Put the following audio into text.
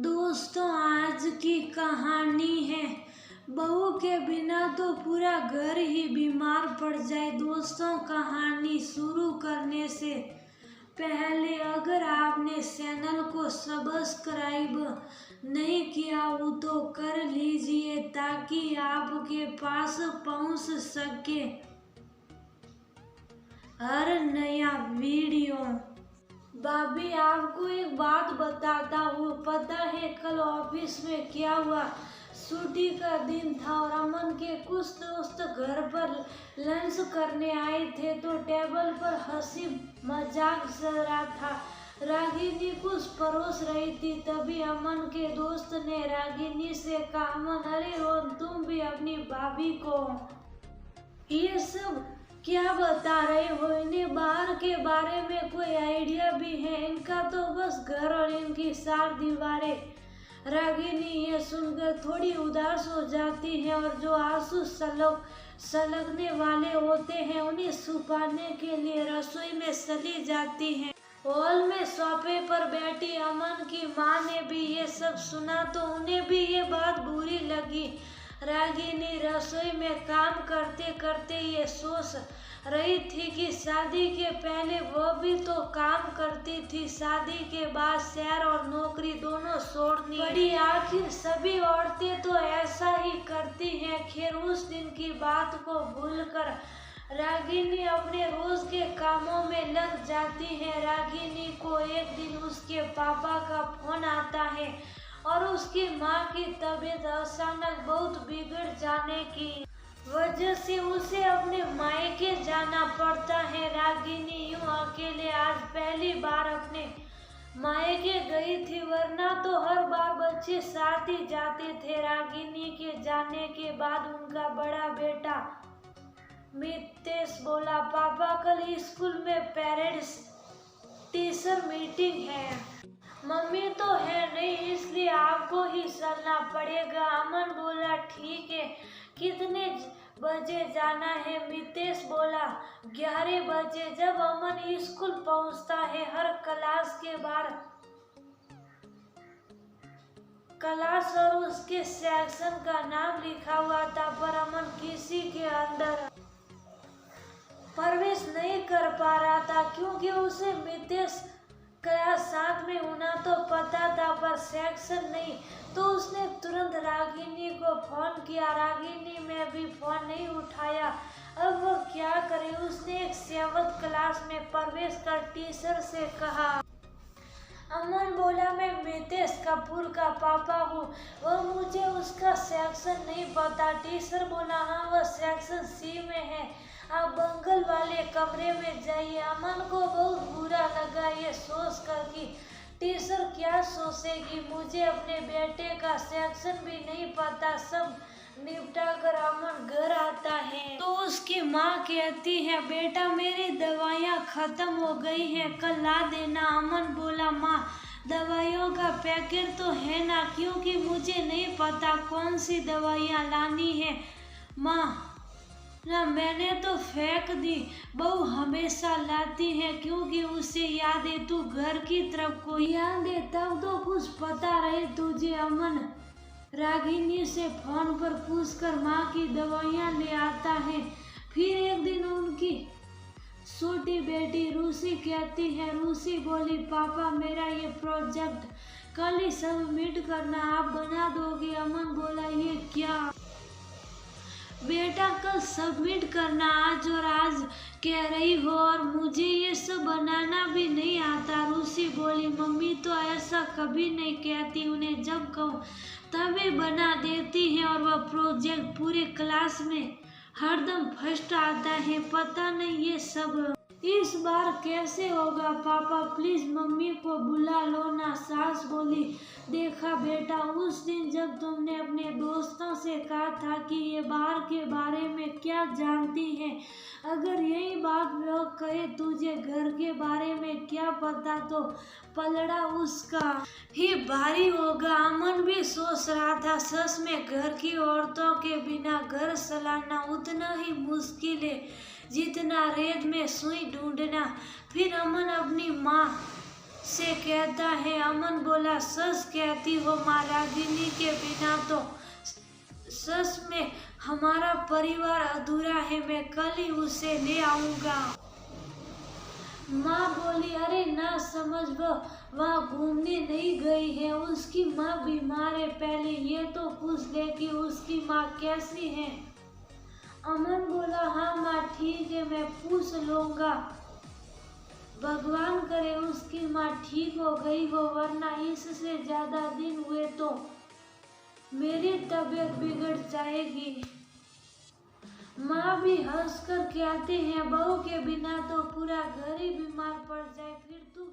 दोस्तों, आज की कहानी है बहू के बिना तो पूरा घर ही बीमार पड़ जाए। दोस्तों, कहानी शुरू करने से पहले अगर आपने चैनल को सब्सक्राइब नहीं किया हो तो कर लीजिए ताकि आपके पास पहुंच सके हर नया वीडियो। भाभी, आपको एक बात बताता हूँ। पता है कल ऑफिस में क्या हुआ? छुट्टी का दिन था और अमन के कुछ दोस्त घर पर लंच करने आए थे तो टेबल पर हंसी मजाक चल रहा था। रागिनी कुछ परोस रही थी, तभी अमन के दोस्त ने रागिनी से कहा, अमन, अरे रोहन, तुम भी अपनी भाभी को ये सब क्या बता रहे हो? इन्हें बाहर के बारे में कोई आइडिया भी है? इनका तो बस घर और इनकी चार दीवारें। रागिनी ये सुनकर थोड़ी उदास हो जाती है और जो आंसू सलगने वाले होते हैं उन्हें छुपाने के लिए रसोई में चली जाती है। हॉल में सोफे पर बैठी अमन की माँ ने भी ये सब सुना तो उन्हें भी ये बात बुरी लगी। रागिनी रसोई में काम करते करते ये सोच रही थी कि शादी के पहले वो भी तो काम करती थी, शादी के बाद शहर और नौकरी दोनों छोड़नी पड़ी। आखिर सभी औरतें तो ऐसा ही करती हैं। खैर, उस दिन की बात को भूलकर रागिनी अपने रोज के कामों में लग जाती है। रागिनी को एक दिन उसके पापा का फोन आता है और उसकी माँ की तबीयत अचानक बहुत बिगड़ जाने की वजह से उसे अपने मायके जाना पड़ता है। रागिनी यूं अकेले आज पहली बार अपने मायके गई थी, वरना तो हर बार बच्चे साथ ही जाते थे। रागिनी के जाने के बाद उनका बड़ा बेटा मितेश बोला, पापा, कल स्कूल में पेरेंट्स टीचर मीटिंग है। मम्मी तो है नहीं, इसलिए आपको ही चलना पड़ेगा। अमन बोला, ठीक है, कितने बजे जाना है? मितेश बोला, 11 बजे। जब अमन स्कूल पहुंचता है, हर क्लास के बाहर क्लास और उसके सेक्शन का नाम लिखा हुआ था, पर अमन किसी के अंदर प्रवेश नहीं कर पा रहा था क्योंकि उसे मितेश क्लास 7 में होना तो पता था पर सेक्शन नहीं। तो उसने तुरंत रागिनी को फोन किया। रागिनी ने भी फोन नहीं उठाया। अब वो क्या करे? उसने एक 7th क्लास में प्रवेश कर टीचर से कहा। अमन बोला, मैं मितेश कपूर का पापा हूँ, वो मुझे उसका सेक्शन नहीं पता। टीचर बोला, हाँ, वह सेक्शन C में है, आप बंगल वाले कमरे में जाइए। अमन को बहुत बुरा लगा ये सोच कर कि टीचर क्या सोचेगी, मुझे अपने बेटे का सेक्शन भी नहीं पता। सब निपटा कर अमन घर आता है तो उसकी माँ कहती है, बेटा, मेरी दवाइयाँ खत्म हो गई हैं, कल ला देना। अमन बोला, माँ, दवाइयों का पैकेट तो है ना? क्योंकि मुझे नहीं पता कौन सी दवाइयाँ लानी है। माँ, ना, मैंने तो फेंक दी। बहू हमेशा लाती है क्योंकि उसे याद है तू घर की तरफ को याद है, तब तो कुछ पता रहे तुझे। अमन रागिनी से फोन पर पूछकर माँ की दवाइयाँ ले आता है। फिर एक दिन उनकी छोटी बेटी रूसी कहती है। रूसी बोली, पापा, मेरा ये प्रोजेक्ट कल ही सबमिट करना, आप बना दोगे? अमन बोला, ये क्या बेटा, कल सबमिट करना? आज और आज कह रही हो और मुझे ये सब बनाना भी नहीं आता। रूसी बोली, मम्मी तो ऐसा कभी नहीं कहती, उन्हें जब कहूँ तभी बना देती है और वह प्रोजेक्ट पूरे क्लास में हरदम फर्स्ट आता है। पता नहीं ये सब इस बार कैसे होगा? पापा, प्लीज मम्मी को बुला लो ना। सास बोली, देखा बेटा, उस दिन जब तुमने अपने दोस्तों से कहा था कि ये बाहर के बारे में क्या जानती है, अगर यही बात वो कहे तुझे घर के बारे में क्या पता, तो पलड़ा उसका ही भारी होगा। अमन भी सोच रहा था, सच में घर की औरतों के बिना घर चलाना उतना ही मुश्किल है जितना रेत में सुई ढूंढना। फिर अमन अपनी माँ से कहता है। अमन बोला, सच कहती हो माँ, रागिनी के बिना तो सच में हमारा परिवार अधूरा है, मैं कल ही उसे ले आऊंगा। माँ बोली, अरे ना समझ, वह घूमने नहीं गई है, उसकी माँ बीमार है, पहले ये तो पूछ ले कि उसकी माँ कैसी है। अमन बोला, हाँ माँ ठीक है, मैं पूछ लूंगा, भगवान करे उसकी माँ ठीक हो गई हो, वरना इससे ज्यादा दिन हुए तो मेरी तबीयत बिगड़ जाएगी। माँ भी हंसकर कहते हैं, बहू के बिना तो पूरा घर ही बीमार पड़ जाए, फिर तू